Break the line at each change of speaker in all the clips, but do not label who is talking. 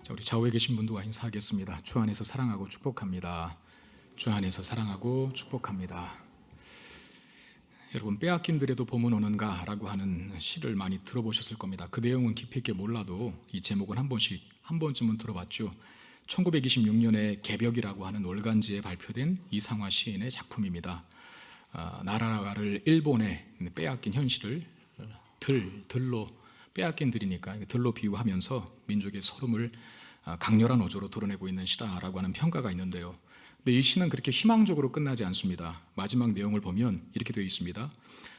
자, 우리 좌우에 계신 분들과 인사하겠습니다. 주 안에서 사랑하고 축복합니다. 주 안에서 사랑하고 축복합니다. 여러분, 빼앗긴 들에도 봄은 오는가 라고 하는 시를 많이 들어보셨을 겁니다. 그 내용은 깊이 있게 몰라도 이 제목은 한 번쯤은 들어봤죠. 1926년에 개벽이라고 하는 월간지에 발표된 이상화 시인의 작품입니다. 나라를 일본에 빼앗긴 현실을 들로 빼앗긴 들이니까 들로 비유하면서 민족의 서름을 강렬한 어조로 드러내고 있는 시다라고 하는 평가가 있는데요. 근데 이 시는 그렇게 희망적으로 끝나지 않습니다. 마지막 내용을 보면 이렇게 되어 있습니다.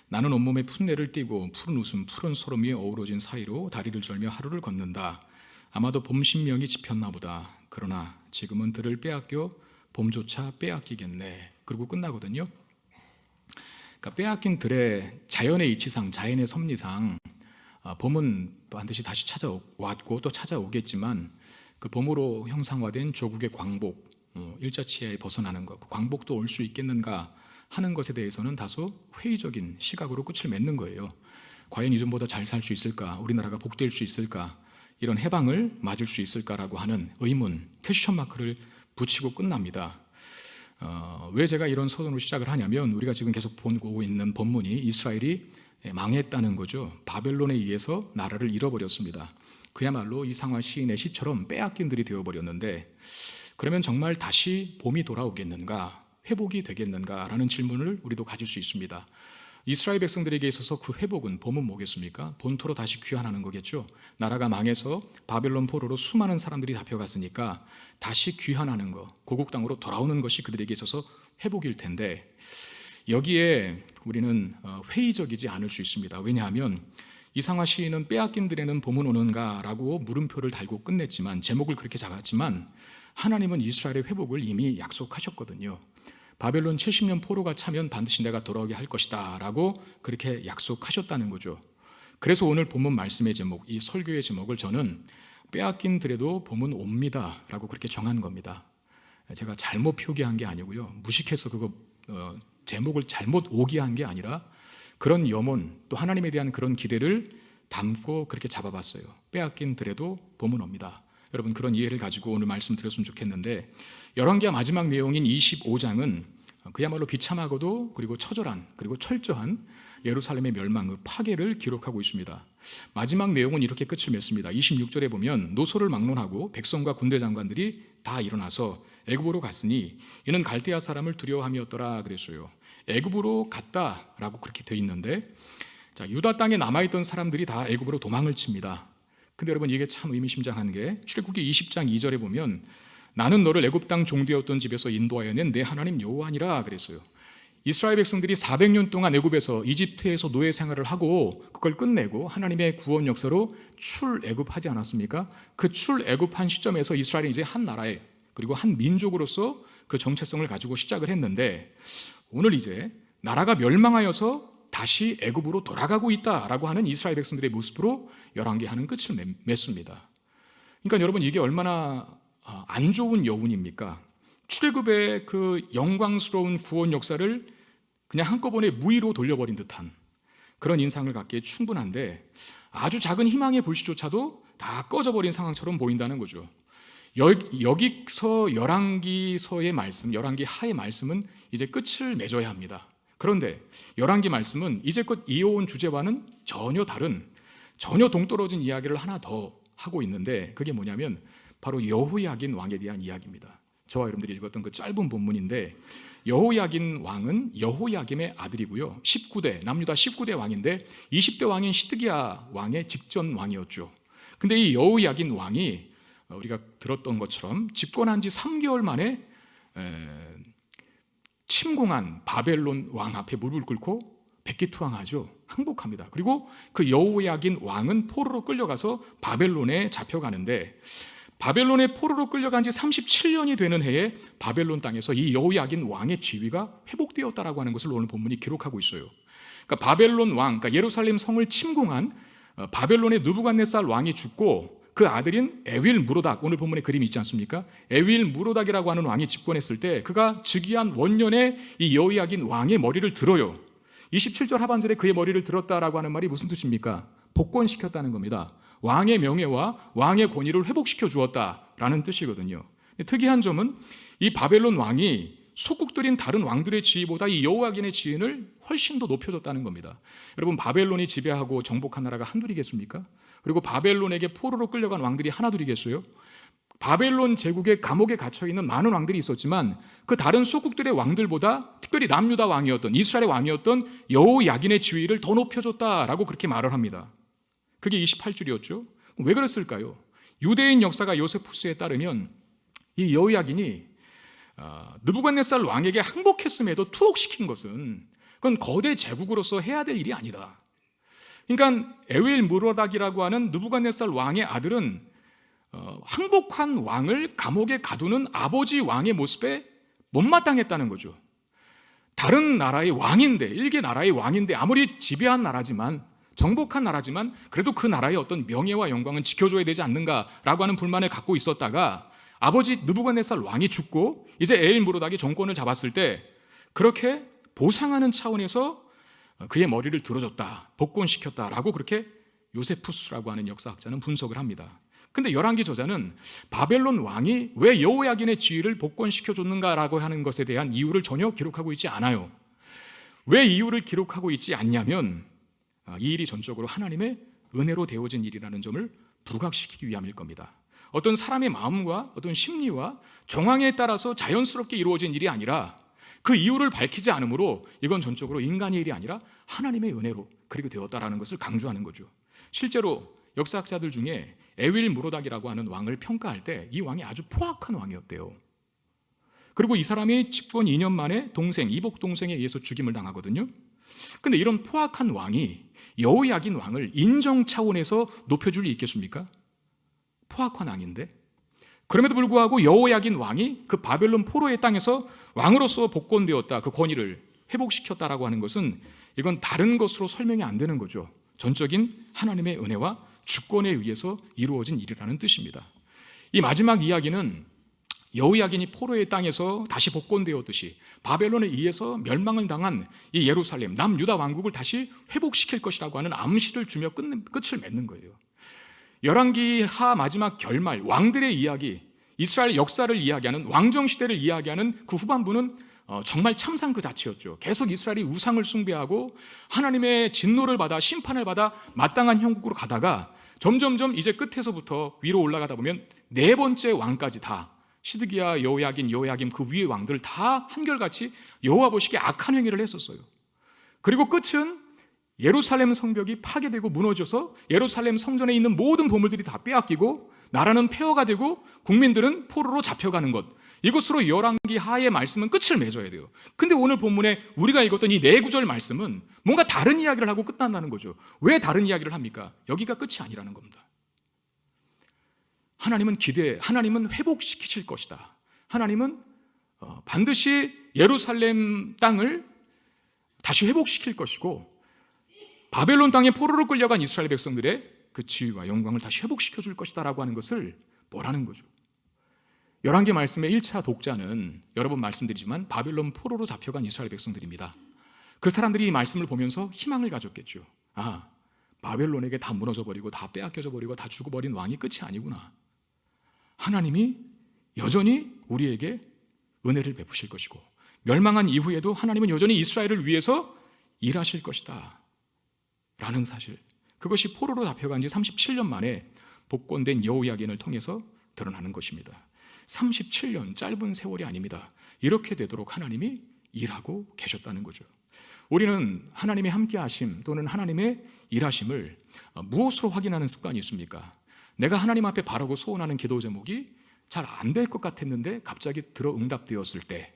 나는 온몸에 풋내를 띠고 푸른 웃음, 푸른 소름이 어우러진 사이로 다리를 절며 하루를 걷는다. 아마도 봄 신명이 지폈나 보다. 그러나 지금은 들을 빼앗겨 봄조차 빼앗기겠네. 그리고 끝나거든요. 그러니까 빼앗긴 들의 자연의 이치상, 자연의 섭리상 봄은 반드시 다시 찾아왔고 또 찾아오겠지만 그 봄으로 형상화된 조국의 광복, 일자치에 벗어나는 것, 그 광복도 올 수 있겠는가 하는 것에 대해서는 다소 회의적인 시각으로 끝을 맺는 거예요. 과연 이전보다 잘 살 수 있을까? 우리나라가 복될 수 있을까? 이런 해방을 맞을 수 있을까라고 하는 의문, 퀘스천 마크를 붙이고 끝납니다. 왜 제가 이런 서론으로 시작을 하냐면 우리가 지금 계속 보고 있는 본문이 이스라엘이 망했다는 거죠. 바벨론에 의해서 나라를 잃어버렸습니다. 그야말로 이상화 시인의 시처럼 빼앗긴 들이 되어버렸는데 그러면 정말 다시 봄이 돌아오겠는가? 회복이 되겠는가라는 질문을 우리도 가질 수 있습니다. 이스라엘 백성들에게 있어서 그 회복은 봄은 뭐겠습니까? 본토로 다시 귀환하는 거겠죠. 나라가 망해서 바벨론 포로로 수많은 사람들이 잡혀갔으니까 다시 귀환하는 것, 고국 땅으로 돌아오는 것이 그들에게 있어서 회복일 텐데 여기에 우리는 회의적이지 않을 수 있습니다. 왜냐하면 이상화 시인은 빼앗긴 들에는 봄은 오는가 라고 물음표를 달고 끝냈지만 제목을 그렇게 잡았지만 하나님은 이스라엘의 회복을 이미 약속하셨거든요. 바벨론 70년 포로가 차면 반드시 내가 돌아오게 할 것이다 라고 그렇게 약속하셨다는 거죠. 그래서 오늘 본문 말씀의 제목, 이 설교의 제목을 저는 빼앗긴 들에도 봄은 옵니다 라고 그렇게 정한 겁니다. 제가 잘못 표기한 게 아니고요, 무식해서 그거 제목을 잘못 오기한 게 아니라 그런 염원, 또 하나님에 대한 그런 기대를 담고 그렇게 잡아봤어요. 빼앗긴 들에도 봄은 옵니다. 여러분, 그런 이해를 가지고 오늘 말씀 드렸으면 좋겠는데 열왕기하 마지막 내용인 25장은 그야말로 비참하고도 그리고 처절한 그리고 철저한 예루살렘의 멸망, 그 파괴를 기록하고 있습니다. 마지막 내용은 이렇게 끝을 맺습니다. 26절에 보면 노소를 막론하고 백성과 군대 장관들이 다 일어나서 애굽으로 갔으니 이는 갈대아 사람을 두려워함이었더라 그랬어요. 애굽으로 갔다라고 그렇게 되어 있는데, 자, 유다 땅에 남아있던 사람들이 다 애굽으로 도망을 칩니다. 근데 여러분, 이게 참 의미심장한 게 출애굽기 20장 2절에 보면 나는 너를 애굽 땅 종되었던 집에서 인도하여 낸 내 하나님 여호와니라 그랬어요. 이스라엘 백성들이 400년 동안 애굽에서, 이집트에서 노예 생활을 하고 그걸 끝내고 하나님의 구원 역사로 출애굽하지 않았습니까? 그 출애굽한 시점에서 이스라엘이 이제 한 나라에, 그리고 한 민족으로서 그 정체성을 가지고 시작을 했는데 오늘 이제 나라가 멸망하여서 다시 애굽으로 돌아가고 있다라고 하는 이스라엘 백성들의 모습으로 열왕기하는 끝을 맺습니다. 그러니까 여러분, 이게 얼마나 안 좋은 여운입니까? 출애굽의 그 영광스러운 구원 역사를 그냥 한꺼번에 무의로 돌려버린 듯한 그런 인상을 갖기에 충분한데 아주 작은 희망의 불씨조차도 다 꺼져버린 상황처럼 보인다는 거죠. 여기서 열왕기서의 말씀, 열왕기하의 말씀은 이제 끝을 맺어야 합니다. 그런데 열왕기 말씀은 이제껏 이어온 주제와는 전혀 다른, 전혀 동떨어진 이야기를 하나 더 하고 있는데 그게 뭐냐면 바로 여호야긴 왕에 대한 이야기입니다. 저와 여러분들이 읽었던 그 짧은 본문인데 여호야긴 왕은 여호야김의 아들이고요, 19대, 남유다 19대 왕인데 20대 왕인 시드기야 왕의 직전 왕이었죠. 근데 이 여호야긴 왕이 우리가 들었던 것처럼 집권한 지 3개월 만에 침공한 바벨론 왕 앞에 무릎을 꿇고 백기투항하죠. 항복합니다. 그리고 그 여호야긴 왕은 포로로 끌려가서 바벨론에 잡혀가는데 바벨론에 포로로 끌려간 지 37년이 되는 해에 바벨론 땅에서 이 여호야긴 왕의 지위가 회복되었다라고 하는 것을 오늘 본문이 기록하고 있어요. 그러니까 바벨론 왕, 그러니까 예루살렘 성을 침공한 바벨론의 느부갓네살 왕이 죽고 그 아들인 에윌 무로닥, 오늘 본문에 그림이 있지 않습니까? 에윌 무로닥이라고 하는 왕이 집권했을 때 그가 즉위한 원년에 이 여호야긴 왕의 머리를 들어요. 27절 하반절에 그의 머리를 들었다라고 하는 말이 무슨 뜻입니까? 복권시켰다는 겁니다. 왕의 명예와 왕의 권위를 회복시켜 주었다라는 뜻이거든요. 특이한 점은 이 바벨론 왕이 속국들인 다른 왕들의 지위보다 이 여호야긴의 지위를 훨씬 더 높여줬다는 겁니다. 여러분, 바벨론이 지배하고 정복한 나라가 한둘이겠습니까? 그리고 바벨론에게 포로로 끌려간 왕들이 하나둘이겠어요? 바벨론 제국의 감옥에 갇혀있는 많은 왕들이 있었지만 그 다른 소국들의 왕들보다 특별히 남유다 왕이었던, 이스라엘의 왕이었던 여호야긴의 지위를 더 높여줬다라고 그렇게 말을 합니다. 그게 28줄이었죠. 왜 그랬을까요? 유대인 역사가 요세푸스에 따르면 이 여호야긴이 느부갓네살 왕에게 항복했음에도 투옥시킨 것은 그건 거대 제국으로서 해야 될 일이 아니다. 그러니까 에윌 무로닥이라고 하는 느부갓네살 왕의 아들은 항복한 왕을 감옥에 가두는 아버지 왕의 모습에 못마땅했다는 거죠. 다른 나라의 왕인데, 일개 나라의 왕인데, 아무리 지배한 나라지만, 정복한 나라지만 그래도 그 나라의 어떤 명예와 영광은 지켜줘야 되지 않는가라고 하는 불만을 갖고 있었다가 아버지 느부갓네살 왕이 죽고 이제 에일 무로닥이 정권을 잡았을 때 그렇게 보상하는 차원에서 그의 머리를 들어줬다, 복권시켰다라고 그렇게 요세푸스라고 하는 역사학자는 분석을 합니다. 근데 열왕기 저자는 바벨론 왕이 왜 여호야긴의 지위를 복권시켜줬는가라고 하는 것에 대한 이유를 전혀 기록하고 있지 않아요. 왜 이유를 기록하고 있지 않냐면 이 일이 전적으로 하나님의 은혜로 되어진 일이라는 점을 부각시키기 위함일 겁니다. 어떤 사람의 마음과 어떤 심리와 정황에 따라서 자연스럽게 이루어진 일이 아니라 그 이유를 밝히지 않으므로 이건 전적으로 인간의 일이 아니라 하나님의 은혜로 그렇게 되었다라는 것을 강조하는 거죠. 실제로 역사학자들 중에 에윌 무로닥이라고 하는 왕을 평가할 때 이 왕이 아주 포악한 왕이었대요. 그리고 이 사람이 집권 2년 만에 동생, 이복 동생에 의해서 죽임을 당하거든요. 근데 이런 포악한 왕이 여호야긴 왕을 인정 차원에서 높여줄 리 있겠습니까? 포악한 왕인데. 그럼에도 불구하고 여호야긴 왕이 그 바벨론 포로의 땅에서 왕으로서 복권되었다, 그 권위를 회복시켰다라고 하는 것은 이건 다른 것으로 설명이 안 되는 거죠. 전적인 하나님의 은혜와 주권에 의해서 이루어진 일이라는 뜻입니다. 이 마지막 이야기는 여호야긴이 포로의 땅에서 다시 복권되었듯이 바벨론에 의해서 멸망을 당한 이 예루살렘, 남유다 왕국을 다시 회복시킬 것이라고 하는 암시를 주며 끝을 맺는 거예요. 열왕기 하 마지막 결말, 왕들의 이야기, 이스라엘 역사를 이야기하는, 왕정시대를 이야기하는 그 후반부는 정말 참상 그 자체였죠. 계속 이스라엘이 우상을 숭배하고 하나님의 진노를 받아, 심판을 받아 마땅한 형국으로 가다가 점점점 이제 끝에서부터 위로 올라가다 보면 네 번째 왕까지 다, 시드기야, 여호야긴 그 위의 왕들 다 한결같이 여호와 보시기에 악한 행위를 했었어요. 그리고 끝은 예루살렘 성벽이 파괴되고 무너져서 예루살렘 성전에 있는 모든 보물들이 다 빼앗기고 나라는 폐허가 되고 국민들은 포로로 잡혀가는 것, 이것으로 열왕기 하의 말씀은 끝을 맺어야 돼요. 근데 오늘 본문에 우리가 읽었던 이 네 구절 말씀은 뭔가 다른 이야기를 하고 끝난다는 거죠. 왜 다른 이야기를 합니까? 여기가 끝이 아니라는 겁니다. 하나님은 회복시키실 것이다. 하나님은 반드시 예루살렘 땅을 다시 회복시킬 것이고 바벨론 땅에 포로로 끌려간 이스라엘 백성들의 그 지위와 영광을 다시 회복시켜 줄 것이다 라고 하는 것을 뭐라는 거죠. 열왕기 말씀의 1차 독자는 여러 번 말씀드리지만 바벨론 포로로 잡혀간 이스라엘 백성들입니다. 그 사람들이 이 말씀을 보면서 희망을 가졌겠죠. 아, 바벨론에게 다 무너져버리고 다 빼앗겨져 버리고 다 죽어버린 왕이 끝이 아니구나. 하나님이 여전히 우리에게 은혜를 베푸실 것이고 멸망한 이후에도 하나님은 여전히 이스라엘을 위해서 일하실 것이다 라는 사실, 그것이 포로로 잡혀간 지 37년 만에 복권된 여호야긴을 통해서 드러나는 것입니다. 37년, 짧은 세월이 아닙니다. 이렇게 되도록 하나님이 일하고 계셨다는 거죠. 우리는 하나님의 함께하심 또는 하나님의 일하심을 무엇으로 확인하는 습관이 있습니까? 내가 하나님 앞에 바라고 소원하는 기도 제목이 잘 안 될 것 같았는데 갑자기 들어 응답되었을 때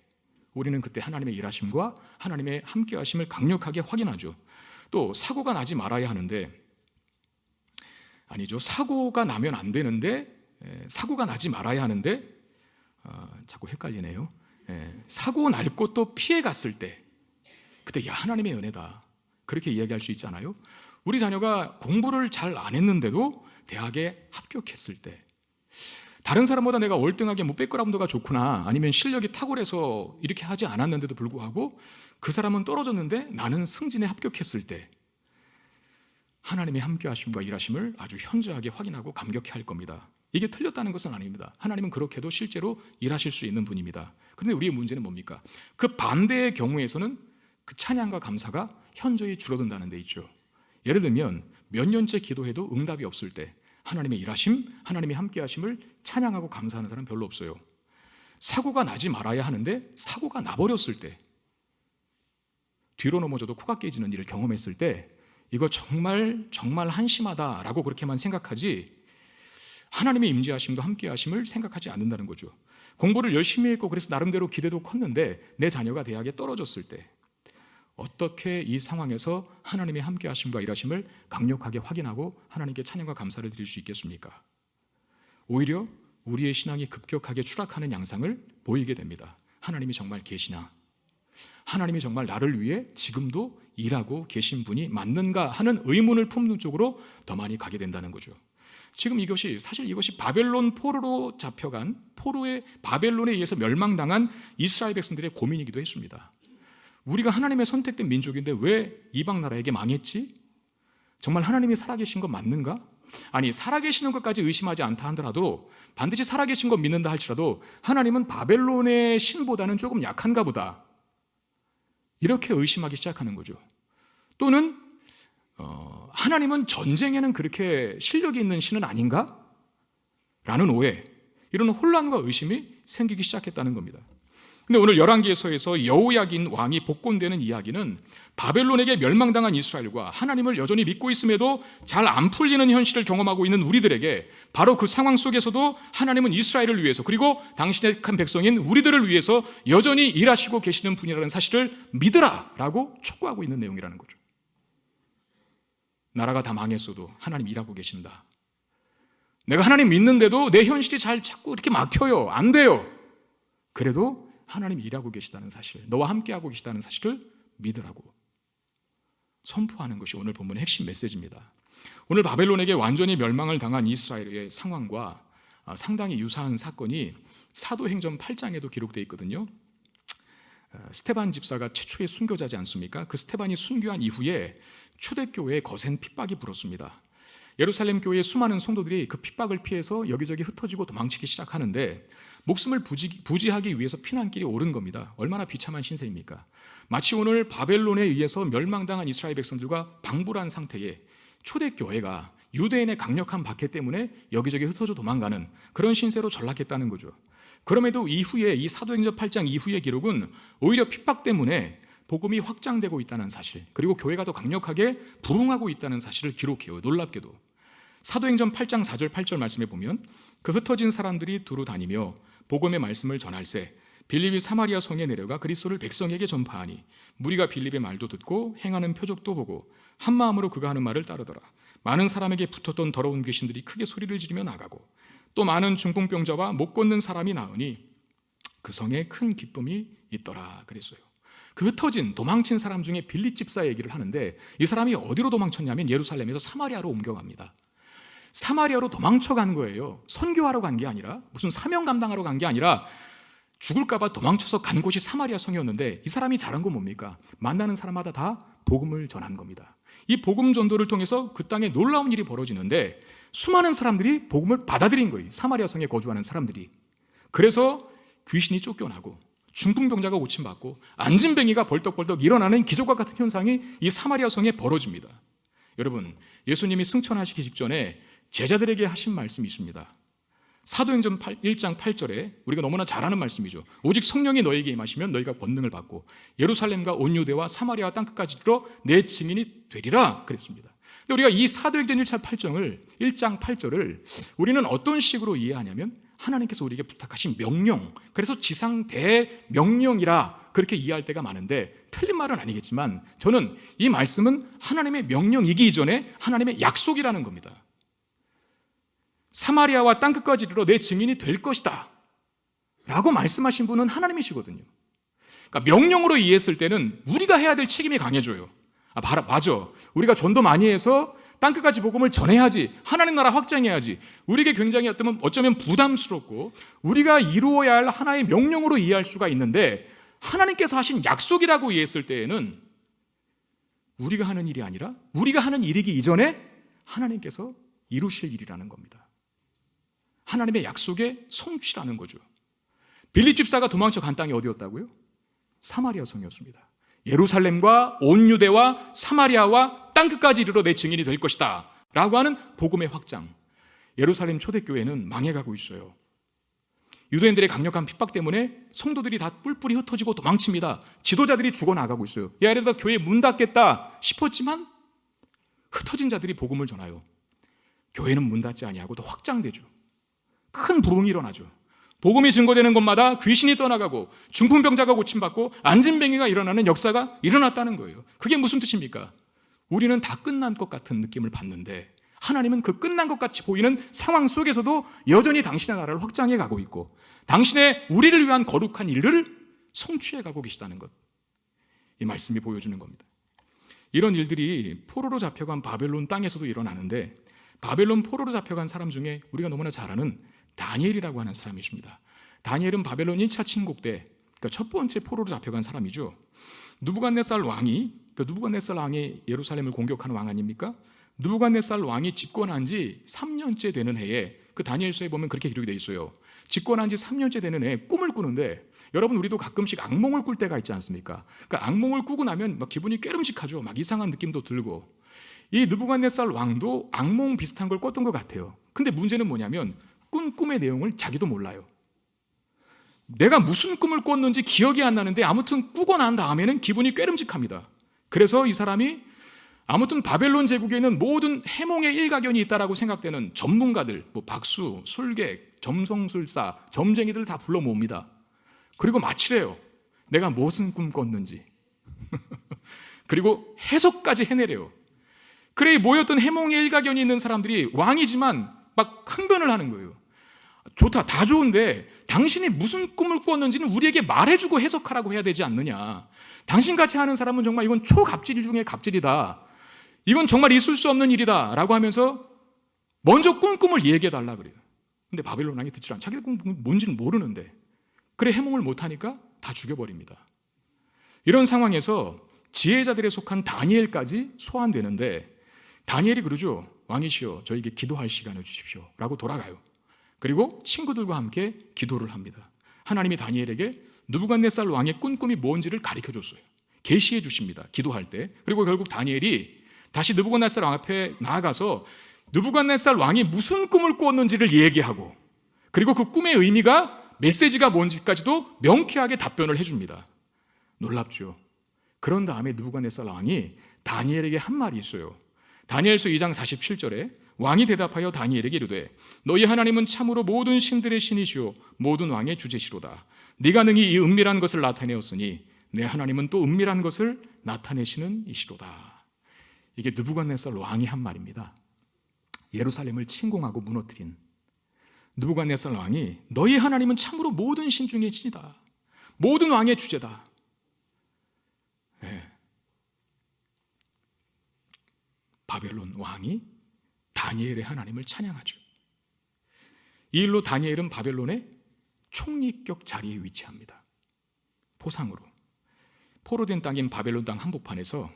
우리는 그때 하나님의 일하심과 하나님의 함께하심을 강력하게 확인하죠. 또 사고가 나지 말아야 하는데, 아니죠, 사고가 나면 안 되는데 사고가 나지 말아야 하는데 자꾸 헷갈리네요. 사고 날 것도 피해 갔을 때 그때 야, 하나님의 은혜다 그렇게 이야기할 수 있잖아요. 우리 자녀가 공부를 잘 안 했는데도 대학에 합격했을 때, 다른 사람보다 내가 월등하게 뭐 백그라운드가 좋구나, 아니면 실력이 탁월해서 이렇게 하지 않았는데도 불구하고 그 사람은 떨어졌는데 나는 승진에 합격했을 때 하나님의 함께하심과 일하심을 아주 현저하게 확인하고 감격해 할 겁니다. 이게 틀렸다는 것은 아닙니다. 하나님은 그렇게도 실제로 일하실 수 있는 분입니다. 그런데 우리의 문제는 뭡니까? 그 반대의 경우에서는 그 찬양과 감사가 현저히 줄어든다는 데 있죠. 예를 들면 몇 년째 기도해도 응답이 없을 때 하나님의 일하심, 하나님의 함께하심을 찬양하고 감사하는 사람 별로 없어요. 사고가 나지 말아야 하는데 사고가 나버렸을 때, 뒤로 넘어져도 코가 깨지는 일을 경험했을 때 이거 정말 한심하다라고 그렇게만 생각하지 하나님의 임재하심과 함께하심을 생각하지 않는다는 거죠. 공부를 열심히 했고 그래서 나름대로 기대도 컸는데 내 자녀가 대학에 떨어졌을 때 어떻게 이 상황에서 하나님의 함께하심과 일하심을 강력하게 확인하고 하나님께 찬양과 감사를 드릴 수 있겠습니까? 오히려 우리의 신앙이 급격하게 추락하는 양상을 보이게 됩니다. 하나님이 정말 계시나? 하나님이 정말 나를 위해 지금도 일하고 계신 분이 맞는가 하는 의문을 품는 쪽으로 더 많이 가게 된다는 거죠. 지금 이것이 바벨론 포로로 잡혀간 포로의 바벨론에 의해서 멸망당한 이스라엘 백성들의 고민이기도 했습니다. 우리가 하나님의 선택된 민족인데 왜 이방 나라에게 망했지? 정말 하나님이 살아계신 것 맞는가? 아니, 살아계시는 것까지 의심하지 않다 하더라도 반드시 살아계신 것 믿는다 할지라도 하나님은 바벨론의 신보다는 조금 약한가 보다, 이렇게 의심하기 시작하는 거죠. 또는 하나님은 전쟁에는 그렇게 실력이 있는 신은 아닌가? 라는 오해, 이런 혼란과 의심이 생기기 시작했다는 겁니다. 근데 오늘 열왕기서에서 여호야긴 왕이 복권되는 이야기는 바벨론에게 멸망당한 이스라엘과 하나님을 여전히 믿고 있음에도 잘 안 풀리는 현실을 경험하고 있는 우리들에게 바로 그 상황 속에서도 하나님은 이스라엘을 위해서 그리고 당신의 한 백성인 우리들을 위해서 여전히 일하시고 계시는 분이라는 사실을 믿으라 라고 촉구하고 있는 내용이라는 거죠. 나라가 다 망했어도 하나님 일하고 계신다. 내가 하나님 믿는데도 내 현실이 자꾸 이렇게 막혀요. 안 돼요. 그래도 하나님 일하고 계시다는 사실, 너와 함께하고 계시다는 사실을 믿으라고 선포하는 것이 오늘 본문의 핵심 메시지입니다. 오늘 바벨론에게 완전히 멸망을 당한 이스라엘의 상황과 상당히 유사한 사건이 사도행전 8장에도 기록되어 있거든요. 스테반 집사가 최초의 순교자지 않습니까? 그 스테반이 순교한 이후에 초대교회에 거센 핍박이 불었습니다. 예루살렘 교회의 수많은 성도들이 그 핍박을 피해서 여기저기 흩어지고 도망치기 시작하는데 목숨을 부지하기 위해서 피난길이 오른 겁니다. 얼마나 비참한 신세입니까? 마치 오늘 바벨론에 의해서 멸망당한 이스라엘 백성들과 방불한 상태에 초대교회가 유대인의 강력한 박해 때문에 여기저기 흩어져 도망가는 그런 신세로 전락했다는 거죠. 그럼에도 이후에 이 사도행전 8장 이후의 기록은 오히려 핍박 때문에 복음이 확장되고 있다는 사실, 그리고 교회가 더 강력하게 부흥하고 있다는 사실을 기록해요. 놀랍게도 사도행전 8장 4절 8절 말씀에 보면 그 흩어진 사람들이 두루 다니며 복음의 말씀을 전할세 빌립이 사마리아 성에 내려가 그리스도를 백성에게 전파하니 무리가 빌립의 말도 듣고 행하는 표적도 보고 한 마음으로 그가 하는 말을 따르더라. 많은 사람에게 붙었던 더러운 귀신들이 크게 소리를 지르며 나가고 또 많은 중풍병자와 못 걷는 사람이 나으니 그 성에 큰 기쁨이 있더라 그랬어요. 그 흩어진 도망친 사람 중에 빌립 집사 얘기를 하는데 이 사람이 어디로 도망쳤냐면 예루살렘에서 사마리아로 옮겨갑니다. 사마리아로 도망쳐간 거예요. 선교하러 간 게 아니라, 무슨 사명 감당하러 간 게 아니라 죽을까 봐 도망쳐서 간 곳이 사마리아 성이었는데 이 사람이 잘한 건 뭡니까? 만나는 사람마다 다 복음을 전한 겁니다. 이 복음 전도를 통해서 그 땅에 놀라운 일이 벌어지는데 수많은 사람들이 복음을 받아들인 거예요. 사마리아 성에 거주하는 사람들이. 그래서 귀신이 쫓겨나고 중풍병자가 고침받고 안진뱅이가 벌떡벌떡 일어나는 기적과 같은 현상이 이 사마리아 성에 벌어집니다. 여러분, 예수님이 승천하시기 직전에 제자들에게 하신 말씀이 있습니다. 사도행전 1장 8절에 우리가 너무나 잘 아는 말씀이죠. 오직 성령이 너에게 임하시면 너희가 권능을 받고 예루살렘과 온 유대와 사마리아 땅끝까지 이르러 내 증인이 되리라 그랬습니다. 근데 우리가 이 사도행전 1장 8절을 우리는 어떤 식으로 이해하냐면 하나님께서 우리에게 부탁하신 명령, 그래서 지상 대명령이라 그렇게 이해할 때가 많은데 틀린 말은 아니겠지만 저는 이 말씀은 하나님의 명령이기 이전에 하나님의 약속이라는 겁니다. 사마리아와 땅끝까지 이르러 내 증인이 될 것이다 라고 말씀하신 분은 하나님이시거든요. 그러니까 명령으로 이해했을 때는 우리가 해야 될 책임이 강해져요. 맞아, 우리가 전도 많이 해서 땅끝까지 복음을 전해야지, 하나님 나라 확장해야지, 우리에게 굉장히 어쩌면 부담스럽고 우리가 이루어야 할 하나의 명령으로 이해할 수가 있는데 하나님께서 하신 약속이라고 이해했을 때에는 우리가 하는 일이 아니라 우리가 하는 일이기 이전에 하나님께서 이루실 일이라는 겁니다. 하나님의 약속의 성취라는 거죠. 빌립 집사가 도망쳐 간 땅이 어디였다고요? 사마리아 성이었습니다. 예루살렘과 온 유대와 사마리아와 땅끝까지 이르러 내 증인이 될 것이다 라고 하는 복음의 확장. 예루살렘 초대교회는 망해가고 있어요. 유대인들의 강력한 핍박 때문에 성도들이 다 뿔뿔이 흩어지고 도망칩니다. 지도자들이 죽어나가고 있어요. 야, 이러다 교회 문 닫겠다 싶었지만 흩어진 자들이 복음을 전하여 교회는 문 닫지 아니하고 더 확장되죠. 큰 부흥이 일어나죠. 복음이 증거되는 곳마다 귀신이 떠나가고 중풍병자가 고침받고 안진뱅이가 일어나는 역사가 일어났다는 거예요. 그게 무슨 뜻입니까? 우리는 다 끝난 것 같은 느낌을 받는데 하나님은 그 끝난 것 같이 보이는 상황 속에서도 여전히 당신의 나라를 확장해 가고 있고 당신의 우리를 위한 거룩한 일들을 성취해 가고 계시다는 것, 이 말씀이 보여주는 겁니다. 이런 일들이 포로로 잡혀간 바벨론 땅에서도 일어나는데 바벨론 포로로 잡혀간 사람 중에 우리가 너무나 잘 아는 다니엘이라고 하는 사람이 있습니다. 다니엘은 바벨론 1차 침공 때 그러니까 첫 번째 포로로 잡혀간 사람이죠. 느부갓네살 왕이 느부갓네살 왕이 예루살렘을 공격하는 왕 아닙니까? 느부갓네살 왕이 집권한 지 3년째 되는 해에 그 다니엘서에 보면 그렇게 기록이 되어 있어요. 집권한 지 3년째 되는 해에 꿈을 꾸는데 여러분 우리도 가끔씩 악몽을 꿀 때가 있지 않습니까? 그러니까 악몽을 꾸고 나면 막 기분이 꾀름직하죠. 막 이상한 느낌도 들고. 이 느부갓네살 왕도 악몽 비슷한 걸 꿨던 것 같아요. 근데 문제는 뭐냐면 꾼 꿈의 내용을 자기도 몰라요. 내가 무슨 꿈을 꿨는지 기억이 안 나는데 아무튼 꾸고 난 다음에는 기분이 꾀름직합니다. 그래서 이 사람이 아무튼 바벨론 제국에 있는 모든 해몽의 일가견이 있다라고 생각되는 전문가들, 뭐 박수, 술객, 점성술사, 점쟁이들 다 불러 모읍니다. 그리고 맞히래요. 내가 무슨 꿈 꿨는지. 그리고 해석까지 해내래요. 그래 모였던 해몽의 일가견이 있는 사람들이 왕이지만 막 항변을 하는 거예요. 좋다, 다 좋은데 당신이 무슨 꿈을 꾸었는지는 우리에게 말해주고 해석하라고 해야 되지 않느냐. 당신같이 하는 사람은 정말 이건 초갑질 중에 갑질이다. 이건 정말 있을 수 없는 일이다 라고 하면서 먼저 꾼 꿈을 얘기해달라 그래요. 근데 바벨론 왕이 듣지 않아. 자기가 꿈 뭔지는 모르는데 그래 해몽을 못하니까 다 죽여버립니다. 이런 상황에서 지혜자들에 속한 다니엘까지 소환되는데 다니엘이 그러죠. 왕이시여 저에게 기도할 시간을 주십시오 라고 돌아가요. 그리고 친구들과 함께 기도를 합니다. 하나님이 다니엘에게 느부갓네살 왕의 꾼 꿈이 뭔지를 가르쳐줬어요. 계시해 주십니다. 기도할 때. 그리고 결국 다니엘이 다시 느부갓네살 왕 앞에 나아가서 느부갓네살 왕이 무슨 꿈을 꾸었는지를 얘기하고 그리고 그 꿈의 의미가 메시지가 뭔지까지도 명쾌하게 답변을 해줍니다. 놀랍죠. 그런 다음에 느부갓네살 왕이 다니엘에게 한 말이 있어요. 다니엘서 2장 47절에 왕이 대답하여 다니엘에게 이르되 너희 하나님은 참으로 모든 신들의 신이시오 모든 왕의 주제시로다. 네가 능히 이 은밀한 것을 나타내었으니 내 하나님은 또 은밀한 것을 나타내시는 이시로다. 이게 느부갓네살 왕이 한 말입니다. 예루살렘을 침공하고 무너뜨린 느부갓네살 왕이 너희 하나님은 참으로 모든 신 중의 신이다. 모든 왕의 주제다. 네. 바벨론 왕이 다니엘의 하나님을 찬양하죠. 이 일로 다니엘은 바벨론의 총리격 자리에 위치합니다. 포상으로 포로된 땅인 바벨론 땅 한복판에서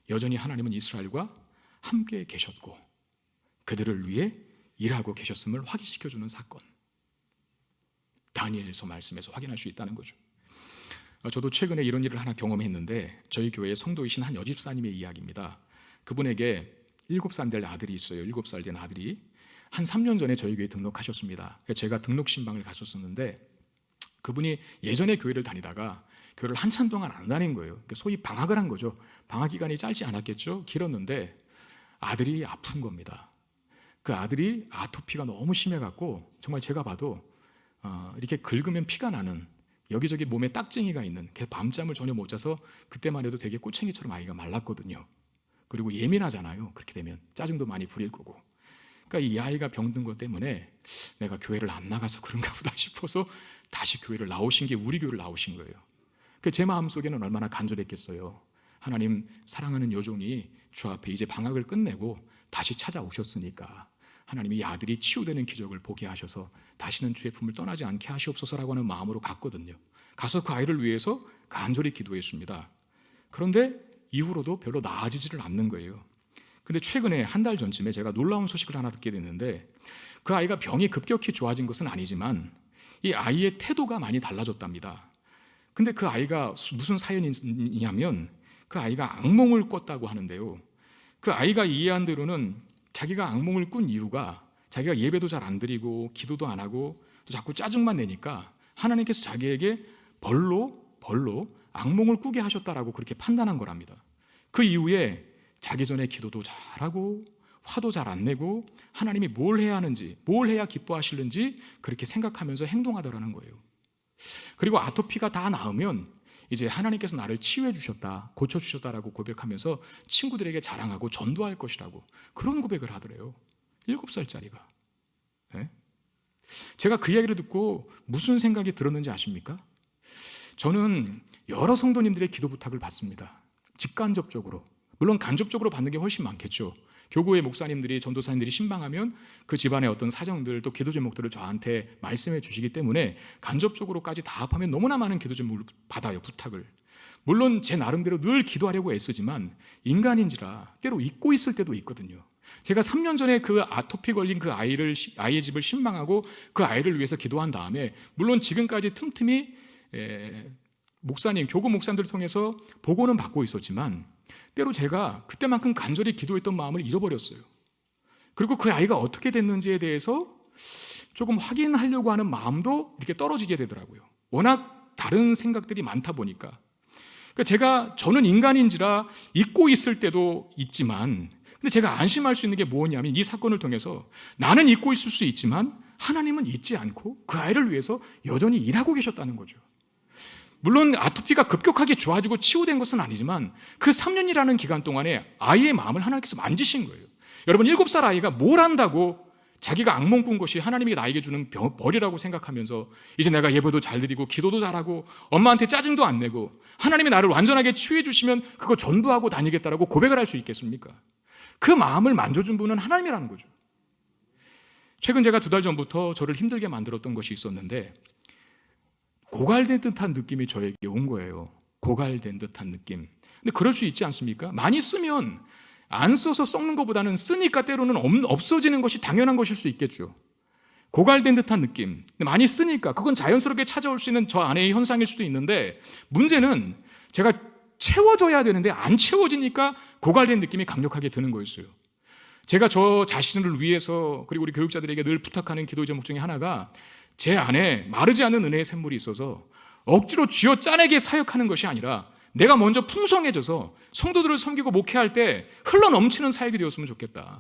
여전히 하나님은 이스라엘과 함께 계셨고 그들을 위해 일하고 계셨음을 확인시켜주는 사건, 다니엘서 말씀에서 확인할 수 있다는 거죠. 저도 최근에 이런 일을 하나 경험했는데 저희 교회의 성도이신 한 여집사님의 이야기입니다. 그분에게 7살 된 아들이 있어요. 7살 된 아들이 한 3년 전에 저희 교회에 등록하셨습니다. 제가 등록 신방을 갔었었는데 그분이 예전에 교회를 다니다가 교회를 한참 동안 안 다닌 거예요. 소위 방학을 한 거죠. 방학 기간이 짧지 않았겠죠. 길었는데 아들이 아픈 겁니다. 그 아들이 아토피가 너무 심해갖고 정말 제가 봐도 이렇게 긁으면 피가 나는 여기저기 몸에 딱쟁이가 있는, 밤잠을 전혀 못 자서 그때만 해도 되게 꼬챙이처럼 아이가 말랐거든요. 그리고 예민하잖아요. 그렇게 되면 짜증도 많이 부릴 거고. 그러니까 이 아이가 병든 것 때문에 내가 교회를 안 나가서 그런가 보다 싶어서 다시 교회를 나오신 게 우리 교회를 나오신 거예요. 제 마음속에는 얼마나 간절했겠어요. 하나님, 사랑하는 요종이 주 앞에 이제 방학을 끝내고 다시 찾아오셨으니까 하나님이 이 아들이 치유되는 기적을 보게 하셔서 다시는 주의 품을 떠나지 않게 하시옵소서라고 하는 마음으로 갔거든요. 가서 그 아이를 위해서 간절히 기도했습니다. 그런데 이후로도 별로 나아지지를 않는 거예요. 근데 최근에 한 달 전쯤에 제가 놀라운 소식을 하나 듣게 됐는데, 그 아이가 병이 급격히 좋아진 것은 아니지만 이 아이의 태도가 많이 달라졌답니다. 근데 그 아이가 무슨 사연이 있냐면, 그 아이가 악몽을 꿨다고 하는데요. 그 아이가 이해한 대로는 자기가 악몽을 꾼 이유가 자기가 예배도 잘 안 드리고 기도도 안 하고 또 자꾸 짜증만 내니까 하나님께서 자기에게 벌로 악몽을 꾸게 하셨다라고 그렇게 판단한 거랍니다. 그 이후에 자기 전에 기도도 잘하고 화도 잘 안 내고 하나님이 뭘 해야 하는지, 뭘 해야 기뻐하시는지 그렇게 생각하면서 행동하더라는 거예요. 그리고 아토피가 다 나으면 이제 하나님께서 나를 치유해 주셨다, 고쳐 주셨다라고 고백하면서 친구들에게 자랑하고 전도할 것이라고 그런 고백을 하더래요. 7살짜리가. 네? 제가 그 이야기를 듣고 무슨 생각이 들었는지 아십니까? 저는 여러 성도님들의 기도 부탁을 받습니다. 직간접적으로. 물론 간접적으로 받는 게 훨씬 많겠죠. 교구의 목사님들이, 전도사님들이 신방하면 그 집안의 어떤 사정들, 또 기도 제목들을 저한테 말씀해 주시기 때문에 간접적으로까지 다 합하면 너무나 많은 기도 제목을 받아요, 부탁을. 물론 제 나름대로 늘 기도하려고 애쓰지만 인간인지라 때로 잊고 있을 때도 있거든요. 제가 3년 전에 그 아토피 걸린 그 아이의 집을 신방하고 그 아이를 위해서 기도한 다음에, 물론 지금까지 틈틈이 목사님, 교구 목사님들을 통해서 보고는 받고 있었지만 때로 제가 그때만큼 간절히 기도했던 마음을 잃어버렸어요. 그리고 그 아이가 어떻게 됐는지에 대해서 조금 확인하려고 하는 마음도 이렇게 떨어지게 되더라고요. 워낙 다른 생각들이 많다 보니까. 그러니까 저는 인간인지라 잊고 있을 때도 있지만, 근데 제가 안심할 수 있는 게 뭐냐면 이 사건을 통해서 나는 잊고 있을 수 있지만 하나님은 잊지 않고 그 아이를 위해서 여전히 일하고 계셨다는 거죠. 물론 아토피가 급격하게 좋아지고 치유된 것은 아니지만 그 3년이라는 기간 동안에 아이의 마음을 하나님께서 만지신 거예요. 여러분, 7살 아이가 뭘 안다고 자기가 악몽 꾼 것이 하나님이 나에게 주는 벌이라고 생각하면서 이제 내가 예배도 잘 드리고 기도도 잘하고 엄마한테 짜증도 안 내고 하나님이 나를 완전하게 치유해 주시면 그거 전도하고 다니겠다라고 고백을 할 수 있겠습니까? 그 마음을 만져준 분은 하나님이라는 거죠. 최근 제가 2달 전부터 저를 힘들게 만들었던 것이 있었는데, 고갈된 듯한 느낌이 저에게 온 거예요. 고갈된 듯한 느낌. 근데 그럴 수 있지 않습니까? 많이 쓰면 안 써서 썩는 것보다는 쓰니까 때로는 없어지는 것이 당연한 것일 수 있겠죠. 고갈된 듯한 느낌. 근데 많이 쓰니까 그건 자연스럽게 찾아올 수 있는 저 안의 현상일 수도 있는데, 문제는 제가 채워져야 되는데 안 채워지니까 고갈된 느낌이 강력하게 드는 거였어요. 제가 저 자신을 위해서, 그리고 우리 교육자들에게 늘 부탁하는 기도 제목 중에 하나가, 제 안에 마르지 않는 은혜의 샘물이 있어서 억지로 쥐어 짜내게 사역하는 것이 아니라 내가 먼저 풍성해져서 성도들을 섬기고 목회할 때 흘러넘치는 사역이 되었으면 좋겠다.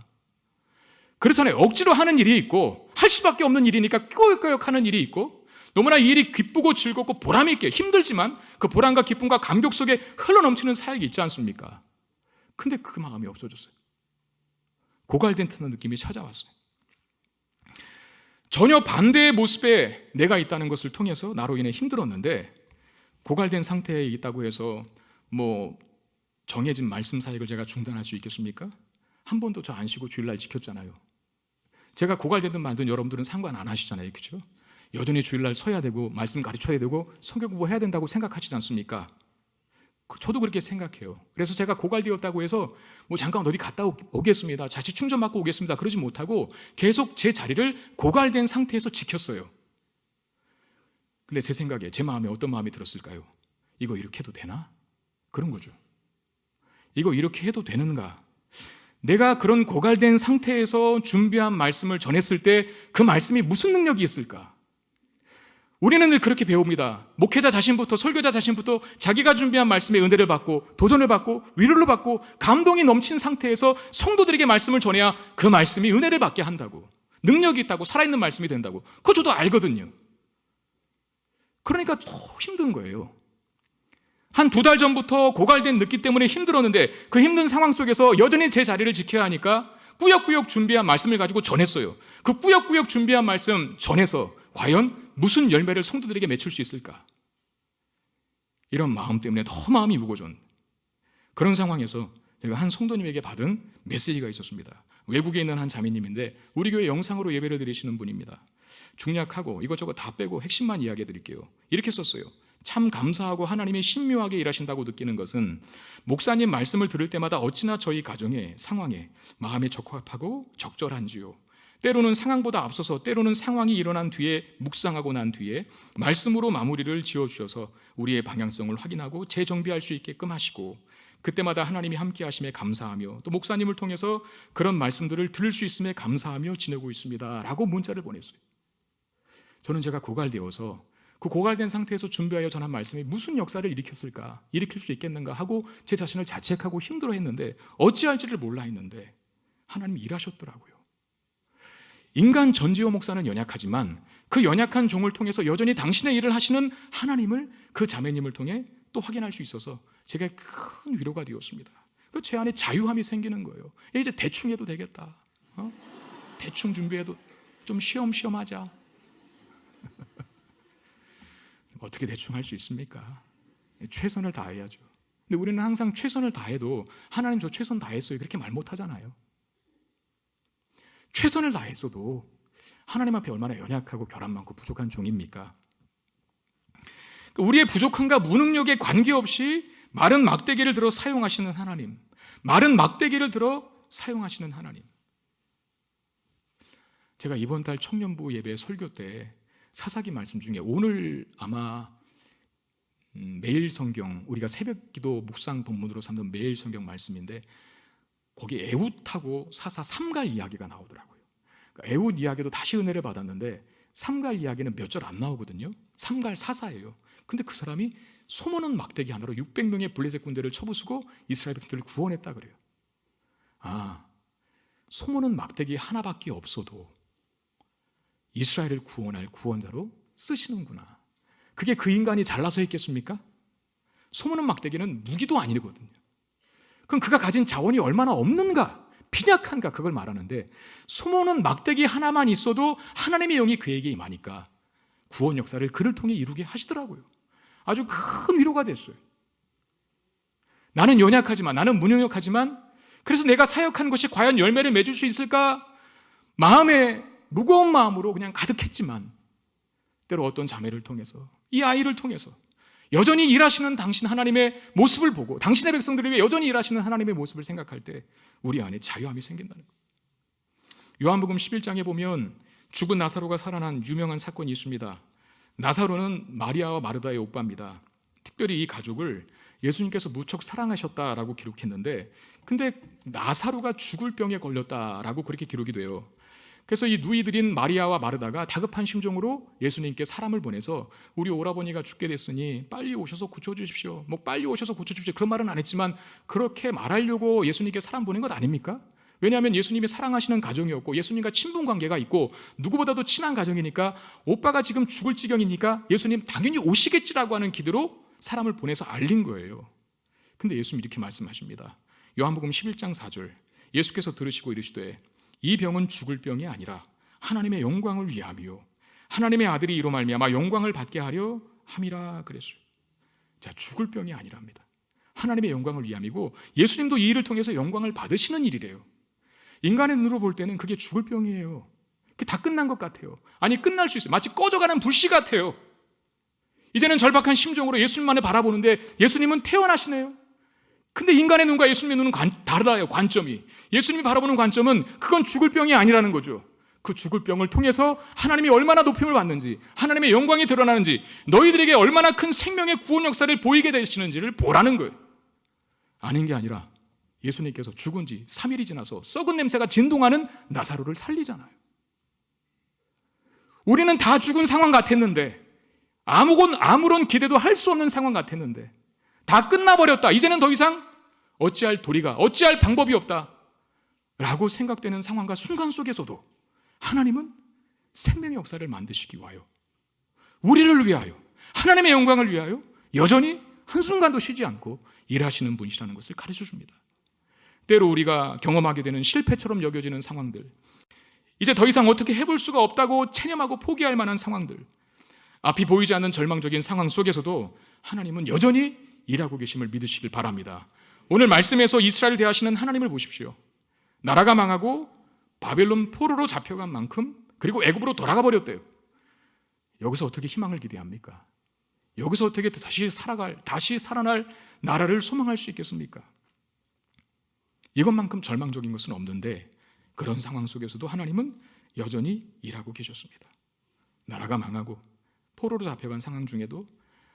그래서 억지로 하는 일이 있고 할 수밖에 없는 일이니까 꾸역꾸역 하는 일이 있고, 너무나 이 일이 기쁘고 즐겁고 보람 있게, 힘들지만 그 보람과 기쁨과 감격 속에 흘러넘치는 사역이 있지 않습니까? 근데 그 마음이 없어졌어요. 고갈된 듯한 느낌이 찾아왔어요. 전혀 반대의 모습에 내가 있다는 것을 통해서 나로 인해 힘들었는데, 고갈된 상태에 있다고 해서 정해진 말씀 사역을 제가 중단할 수 있겠습니까? 한 번도 저 안 쉬고 주일날 지켰잖아요. 제가 고갈되든 말든 여러분들은 상관 안 하시잖아요, 그렇죠? 여전히 주일날 서야 되고 말씀 가르쳐야 되고 성경 공부해야 된다고 생각하시지 않습니까? 저도 그렇게 생각해요. 그래서 제가 고갈되었다고 해서 잠깐 어디 갔다 오겠습니다, 자치 충전 받고 오겠습니다, 그러지 못하고 계속 제 자리를 고갈된 상태에서 지켰어요. 근데 제 생각에, 제 마음에 어떤 마음이 들었을까요? 이거 이렇게 해도 되나? 그런 거죠. 이거 이렇게 해도 되는가? 내가 그런 고갈된 상태에서 준비한 말씀을 전했을 때 그 말씀이 무슨 능력이 있을까? 우리는 늘 그렇게 배웁니다. 목회자 자신부터, 설교자 자신부터 자기가 준비한 말씀에 은혜를 받고 도전을 받고 위로를 받고 감동이 넘친 상태에서 성도들에게 말씀을 전해야 그 말씀이 은혜를 받게 한다고, 능력이 있다고, 살아있는 말씀이 된다고. 그거 저도 알거든요. 그러니까 더 힘든 거예요. 한 2달 전부터 고갈된 느낌 때문에 힘들었는데 그 힘든 상황 속에서 여전히 제 자리를 지켜야 하니까 꾸역꾸역 준비한 말씀을 가지고 전했어요. 그 꾸역꾸역 준비한 말씀 전해서 과연 무슨 열매를 성도들에게 맺힐 수 있을까? 이런 마음 때문에 더 마음이 무거워졌는데, 그런 상황에서 제가 한 성도님에게 받은 메시지가 있었습니다. 외국에 있는 한 자매님인데 우리 교회 영상으로 예배를 드리시는 분입니다. 중략하고 이것저것 다 빼고 핵심만 이야기해 드릴게요. 이렇게 썼어요. 참 감사하고 하나님이 신묘하게 일하신다고 느끼는 것은 목사님 말씀을 들을 때마다 어찌나 저희 가정의 상황에 마음이 적합하고 적절한지요. 때로는 상황보다 앞서서 때로는 상황이 일어난 뒤에 묵상하고 난 뒤에 말씀으로 마무리를 지어주셔서 우리의 방향성을 확인하고 재정비할 수 있게끔 하시고, 그때마다 하나님이 함께 하심에 감사하며 또 목사님을 통해서 그런 말씀들을 들을 수 있음에 감사하며 지내고 있습니다 라고 문자를 보냈어요. 저는 제가 고갈되어서 그 고갈된 상태에서 준비하여 전한 말씀이 무슨 역사를 일으켰을까, 일으킬 수 있겠는가 하고 제 자신을 자책하고 힘들어했는데 어찌할지를 몰라 했는데 하나님이 일하셨더라고요. 인간 전지호 목사는 연약하지만 그 연약한 종을 통해서 여전히 당신의 일을 하시는 하나님을 그 자매님을 통해 또 확인할 수 있어서 제가 큰 위로가 되었습니다. 제 안에 자유함이 생기는 거예요. 이제 대충 해도 되겠다. 대충 준비해도 좀 쉬엄쉬엄 하자. 어떻게 대충 할 수 있습니까? 최선을 다해야죠. 근데 우리는 항상 최선을 다해도 하나님 저 최선 다했어요 그렇게 말 못하잖아요. 최선을 다했어도 하나님 앞에 얼마나 연약하고 결함 많고 부족한 종입니까? 우리의 부족함과 무능력에 관계없이 마른 막대기를 들어 사용하시는 하나님, 마른 막대기를 들어 사용하시는 하나님. 제가 이번 달 청년부 예배 설교 때 사사기 말씀 중에 오늘 아마 매일 성경, 우리가 새벽 기도 묵상 본문으로 삼는 매일 성경 말씀인데 거기 에훗하고 사사 삼갈 이야기가 나오더라고요. 그러니까 에훗 이야기도 다시 은혜를 받았는데 삼갈 이야기는 몇 절 안 나오거든요. 삼갈 사사예요. 근데 그 사람이 소모는 막대기 하나로 600명의 블레셋 군대를 쳐부수고 이스라엘 백성들을 구원했다 그래요. 소모는 막대기 하나밖에 없어도 이스라엘을 구원할 구원자로 쓰시는구나. 그게 그 인간이 잘나서 했겠습니까? 소모는 막대기는 무기도 아니거든요. 그럼 그가 가진 자원이 얼마나 없는가, 빈약한가, 그걸 말하는데 소모는 막대기 하나만 있어도 하나님의 영이 그에게 임하니까 구원 역사를 그를 통해 이루게 하시더라고요. 아주 큰 위로가 됐어요. 나는 연약하지만, 나는 무능력하지만, 그래서 내가 사역한 것이 과연 열매를 맺을 수 있을까? 마음에 무거운 마음으로 그냥 가득했지만 때로 어떤 자매를 통해서, 이 아이를 통해서 여전히 일하시는 당신 하나님의 모습을 보고 당신의 백성들을 위해 여전히 일하시는 하나님의 모습을 생각할 때 우리 안에 자유함이 생긴다는 거예요. 요한복음 11장에 보면 죽은 나사로가 살아난 유명한 사건이 있습니다. 나사로는 마리아와 마르다의 오빠입니다. 특별히 이 가족을 예수님께서 무척 사랑하셨다라고 기록했는데 근데 나사로가 죽을 병에 걸렸다라고 그렇게 기록이 돼요. 그래서 이 누이들인 마리아와 마르다가 다급한 심정으로 예수님께 사람을 보내서 우리 오라버니가 죽게 됐으니 빨리 오셔서 고쳐주십시오. 뭐 빨리 오셔서 고쳐주십시오. 그런 말은 안 했지만 그렇게 말하려고 예수님께 사람 보낸 것 아닙니까? 왜냐하면 예수님이 사랑하시는 가정이었고 예수님과 친분 관계가 있고 누구보다도 친한 가정이니까 오빠가 지금 죽을 지경이니까 예수님 당연히 오시겠지라고 하는 기대로 사람을 보내서 알린 거예요. 근데 예수님 이렇게 말씀하십니다. 요한복음 11장 4절 예수께서 들으시고 이르시되 이 병은 죽을 병이 아니라 하나님의 영광을 위함이요 하나님의 아들이 이로 말미암아 영광을 받게 하려 함이라 그랬어요. 자, 죽을 병이 아니랍니다. 하나님의 영광을 위함이고 예수님도 이 일을 통해서 영광을 받으시는 일이래요. 인간의 눈으로 볼 때는 그게 죽을 병이에요. 그게 다 끝난 것 같아요. 아니 끝날 수 있어요. 마치 꺼져가는 불씨 같아요. 이제는 절박한 심정으로 예수님만을 바라보는데 예수님은 태어나시네요. 근데 인간의 눈과 예수님의 눈은 다르다요. 관점이. 예수님이 바라보는 관점은 그건 죽을 병이 아니라는 거죠. 그 죽을 병을 통해서 하나님이 얼마나 높임을 받는지, 하나님의 영광이 드러나는지, 너희들에게 얼마나 큰 생명의 구원 역사를 보이게 되시는지를 보라는 거예요. 아닌 게 아니라 예수님께서 죽은 지 3일이 지나서 썩은 냄새가 진동하는 나사로를 살리잖아요. 우리는 다 죽은 상황 같았는데 아무런 기대도 할 수 없는 상황 같았는데 다 끝나버렸다. 이제는 더 이상 어찌할 도리가, 어찌할 방법이 없다 라고 생각되는 상황과 순간 속에서도 하나님은 생명의 역사를 만드시기 위하여, 우리를 위하여, 하나님의 영광을 위하여 여전히 한순간도 쉬지 않고 일하시는 분이시라는 것을 가르쳐 줍니다. 때로 우리가 경험하게 되는 실패처럼 여겨지는 상황들, 이제 더 이상 어떻게 해볼 수가 없다고 체념하고 포기할 만한 상황들, 앞이 보이지 않는 절망적인 상황 속에서도 하나님은 여전히 일하고 계심을 믿으시길 바랍니다. 오늘 말씀에서 이스라엘을 대하시는 하나님을 보십시오. 나라가 망하고 바벨론 포로로 잡혀간 만큼 그리고 애굽으로 돌아가 버렸대요. 여기서 어떻게 희망을 기대합니까? 여기서 어떻게 다시 살아날 나라를 소망할 수 있겠습니까? 이것만큼 절망적인 것은 없는데 그런 상황 속에서도 하나님은 여전히 일하고 계셨습니다. 나라가 망하고 포로로 잡혀간 상황 중에도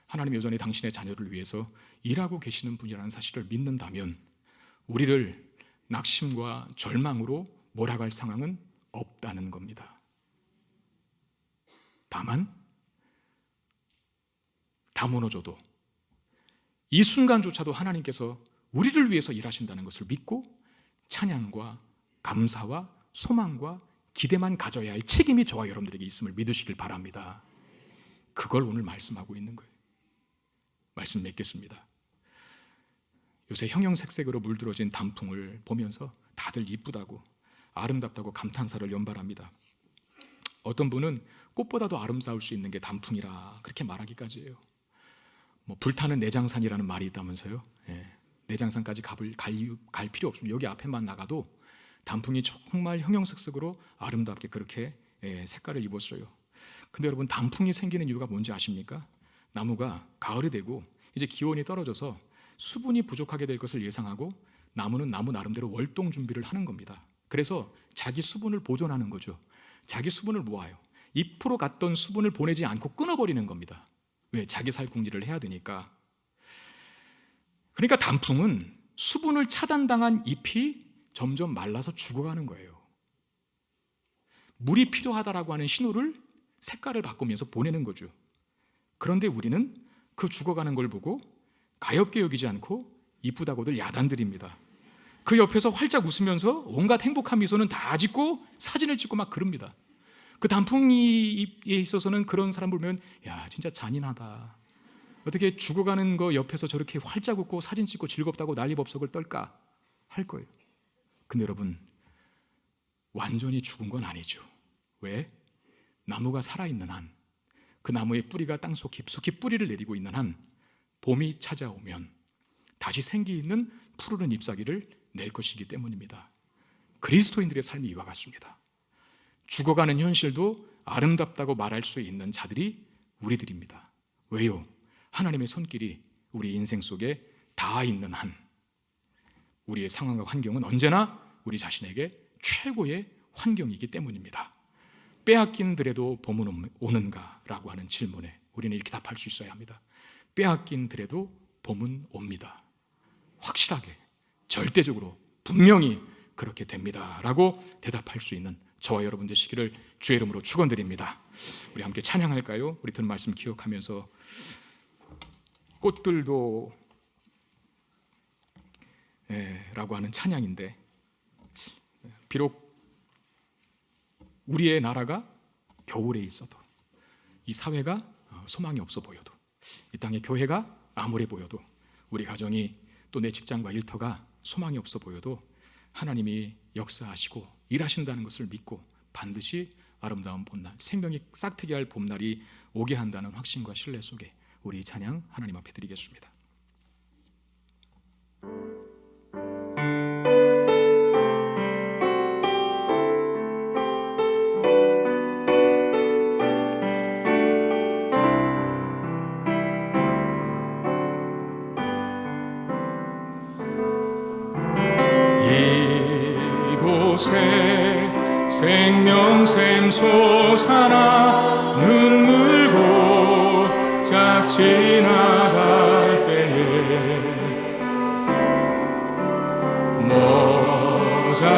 하나님 여전히 당신의 자녀를 위해서 일하고 계시는 분이라는 사실을 믿는다면 우리를 낙심과 절망으로 몰아갈 상황은 없다는 겁니다. 다만 다 무너져도 이 순간조차도 하나님께서 우리를 위해서 일하신다는 것을 믿고 찬양과 감사와 소망과 기대만 가져야 할 책임이 저와 여러분들에게 있음을 믿으시길 바랍니다. 그걸 오늘 말씀하고 있는 거예요. 말씀 맺겠습니다. 요새 형형색색으로 물들어진 단풍을 보면서 다들 이쁘다고 아름답다고 감탄사를 연발합니다. 어떤 분은 꽃보다도 아름다울 수 있는 게 단풍이라 그렇게 말하기까지 해요. 불타는 내장산이라는 말이 있다면서요. 내장산까지 갈 필요 없습니다. 여기 앞에만 나가도 단풍이 정말 형형색색으로 아름답게 그렇게 색깔을 입었어요. 근데 여러분, 단풍이 생기는 이유가 뭔지 아십니까? 나무가 가을이 되고 이제 기온이 떨어져서 수분이 부족하게 될 것을 예상하고 나무는 나무 나름대로 월동 준비를 하는 겁니다. 그래서 자기 수분을 보존하는 거죠. 자기 수분을 모아요. 잎으로 갔던 수분을 보내지 않고 끊어버리는 겁니다. 왜? 자기 살궁리를 해야 되니까. 그러니까 단풍은 수분을 차단당한 잎이 점점 말라서 죽어가는 거예요. 물이 필요하다라고 하는 신호를 색깔을 바꾸면서 보내는 거죠. 그런데 우리는 그 죽어가는 걸 보고 가엾게 여기지 않고 이쁘다고들 야단들입니다. 그 옆에서 활짝 웃으면서 온갖 행복한 미소는 다 짓고 사진을 찍고 막 그럽니다. 그 단풍이에 있어서는 그런 사람 보면 야, 진짜 잔인하다. 어떻게 죽어가는 거 옆에서 저렇게 활짝 웃고 사진 찍고 즐겁다고 난리법석을 떨까 할 거예요. 근데 여러분, 완전히 죽은 건 아니죠. 왜? 나무가 살아있는 한, 그 나무의 뿌리가 땅속 깊숙이 뿌리를 내리고 있는 한 봄이 찾아오면 다시 생기 있는 푸르른 잎사귀를 낼 것이기 때문입니다. 그리스도인들의 삶이 이와 같습니다. 죽어가는 현실도 아름답다고 말할 수 있는 자들이 우리들입니다. 왜요? 하나님의 손길이 우리 인생 속에 닿아 있는 한 우리의 상황과 환경은 언제나 우리 자신에게 최고의 환경이기 때문입니다. 빼앗긴 들에도 봄은 오는가? 라고 하는 질문에 우리는 이렇게 답할 수 있어야 합니다. 빼앗긴 들에도 봄은 옵니다. 확실하게, 절대적으로, 분명히 그렇게 됩니다 라고 대답할 수 있는 저와 여러분 되시기를 주의 이름으로 축원드립니다. 우리 함께 찬양할까요? 우리 들은 말씀 기억하면서 꽃들도 라고 하는 찬양인데, 비록 우리의 나라가 겨울에 있어도, 이 사회가 소망이 없어 보여도, 이 땅의 교회가 암울해 보여도, 우리 가정이 또 내 직장과 일터가 소망이 없어 보여도 하나님이 역사하시고 일하신다는 것을 믿고 반드시 아름다운 봄날, 생명이 싹트게 할 봄날이 오게 한다는 확신과 신뢰 속에 우리 찬양 하나님 앞에 드리겠습니다.
생명샘 솟아나 눈물고 짝 지나갈 때에 모자라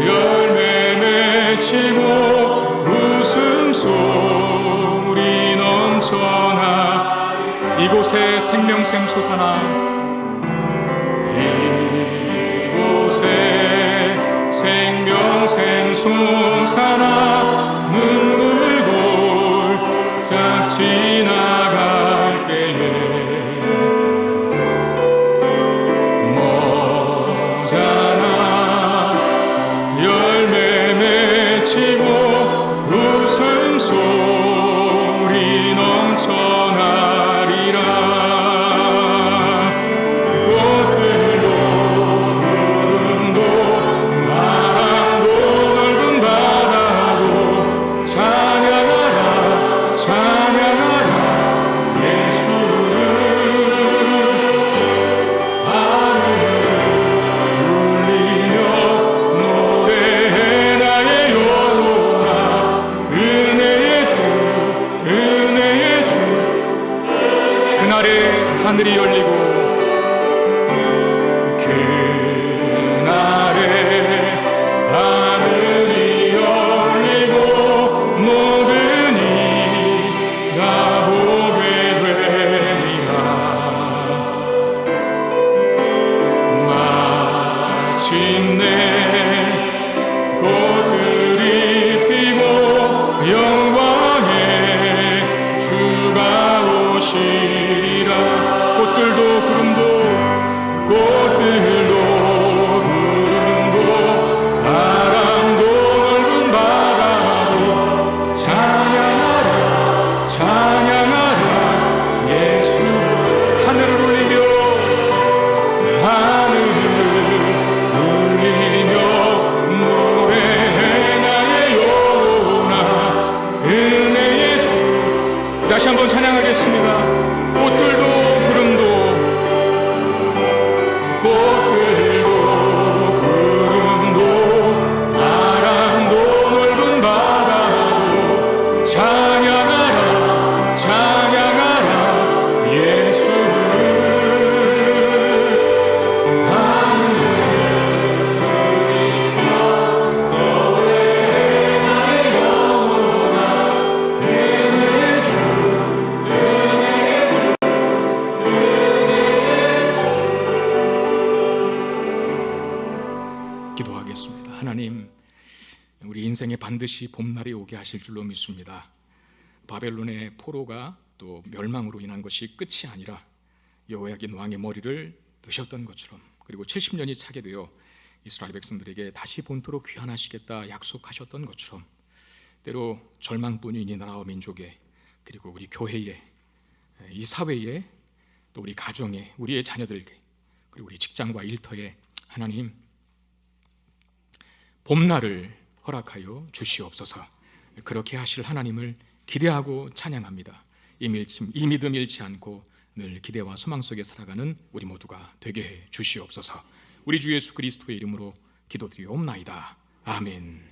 열매 맺히고 웃음소리 넘쳐나 이곳에 생명샘 솟아나 생명샘 솟아나 눈물고 짝 지나갈 때에 모자라 열매 맺히고 웃음소리 넘쳐나리라. 찬양하라
하늘이 열리고
그날에 하늘이 열리고 모든 이가 보게 되리라. 마침내 꽃들이 피고 영광의 주가 오시리라. 꽃들도 구름도 바람도 넓은 바다도 찬양하라 찬양하라 예수. 하늘을 울리며 노래해 나의 영혼아 은혜의 주. 다시 한번 찬양하겠습니다. 꽃들도 구름도 바람도 넓은 바다도 찬양하라 찬양하라 예수를.
기도하겠습니다. 하나님, 우리 인생에 반드시 봄날이 오게 하실 줄로 믿습니다. 바벨론의 포로가 또 멸망으로 인한 것이 끝이 아니라 여호야긴 왕의 머리를 드셨던 것처럼, 그리고 70년이 차게 되어 이스라엘 백성들에게 다시 본토로 귀환하시겠다 약속하셨던 것처럼, 때로 절망뿐인 이 나라와 민족에, 그리고 우리 교회에, 이 사회에, 또 우리 가정에, 우리의 자녀들에게, 그리고 우리 직장과 일터에 하나님 봄날을 허락하여 주시옵소서. 그렇게 하실 하나님을 기대하고 찬양합니다. 이 믿음 잃지 않고 늘 기대와 소망 속에 살아가는 우리 모두가 되게 해 주시옵소서. 우리 주 예수 그리스도의 이름으로 기도드리옵나이다. 아멘.